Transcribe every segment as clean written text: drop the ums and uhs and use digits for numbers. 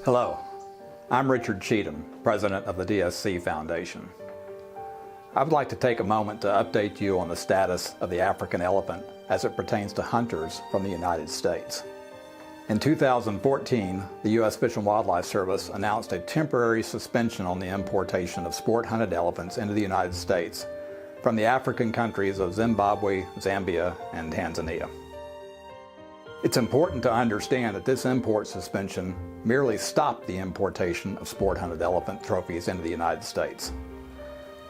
Hello, I'm Richard Cheatham, President of the DSC Foundation. I would like to take a moment to update you on the status of the African elephant as it pertains to hunters from the United States. In 2014, the U.S. Fish and Wildlife Service announced a temporary suspension on the importation of sport-hunted elephants into the United States from the African countries of Zimbabwe, Zambia, and Tanzania. It's important to understand that this import suspension merely stopped the importation of sport-hunted elephant trophies into the United States.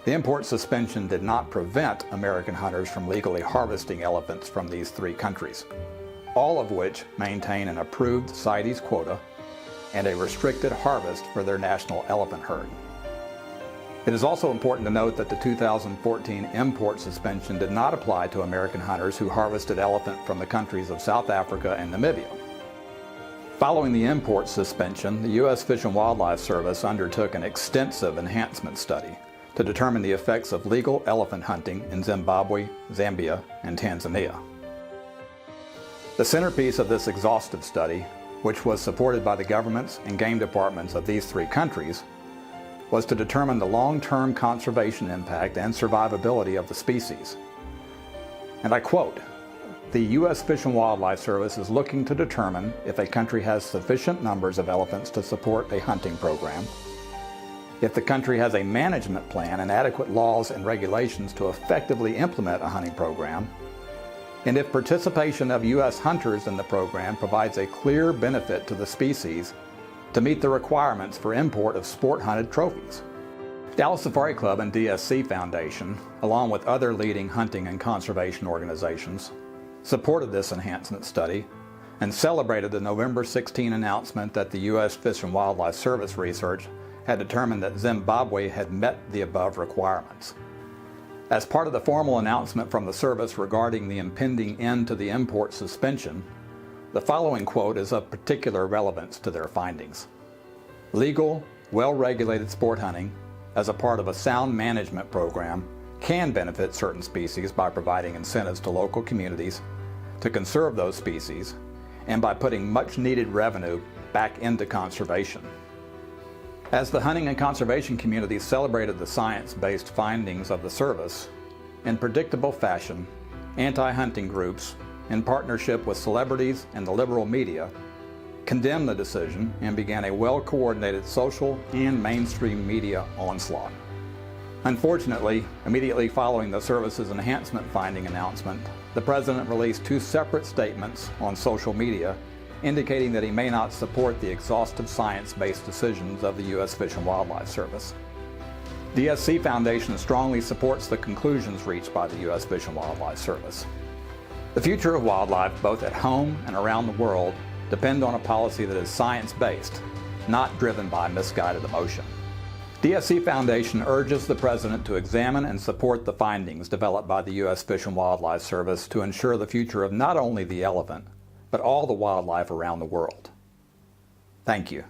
The import suspension did not prevent American hunters from legally harvesting elephants from these three countries, all of which maintain an approved CITES quota and a restricted harvest for their national elephant herd. It is also important to note that the 2014 import suspension did not apply to American hunters who harvested elephant from the countries of South Africa and Namibia. Following the import suspension, the U.S. Fish and Wildlife Service undertook an extensive enhancement study to determine the effects of legal elephant hunting in Zimbabwe, Zambia, and Tanzania. The centerpiece of this exhaustive study, which was supported by the governments and game departments of these three countries, was to determine the long-term conservation impact and survivability of the species. And I quote, "The U.S. Fish and Wildlife Service is looking to determine if a country has sufficient numbers of elephants to support a hunting program, if the country has a management plan and adequate laws and regulations to effectively implement a hunting program, and if participation of U.S. hunters in the program provides a clear benefit to the species to meet the requirements for import of sport-hunted trophies." Dallas Safari Club and DSC Foundation, along with other leading hunting and conservation organizations, supported this enhancement study and celebrated the November 16 announcement that the U.S. Fish and Wildlife Service research had determined that Zimbabwe had met the above requirements. As part of the formal announcement from the service regarding the impending end to the import suspension, the following quote is of particular relevance to their findings. "Legal, well-regulated sport hunting, as a part of a sound management program, can benefit certain species by providing incentives to local communities to conserve those species and by putting much-needed revenue back into conservation." As the hunting and conservation community celebrated the science-based findings of the service, in predictable fashion, anti-hunting groups, in partnership with celebrities and the liberal media, condemned the decision and began a well-coordinated social and mainstream media onslaught. Unfortunately, immediately following the service's enhancement finding announcement, the President released two separate statements on social media indicating that he may not support the exhaustive science-based decisions of the U.S. Fish and Wildlife Service. DSC Foundation strongly supports the conclusions reached by the U.S. Fish and Wildlife Service. The future of wildlife, both at home and around the world, depend on a policy that is science-based, not driven by misguided emotion. DSC Foundation urges the President to examine and support the findings developed by the U.S. Fish and Wildlife Service to ensure the future of not only the elephant, but all the wildlife around the world. Thank you.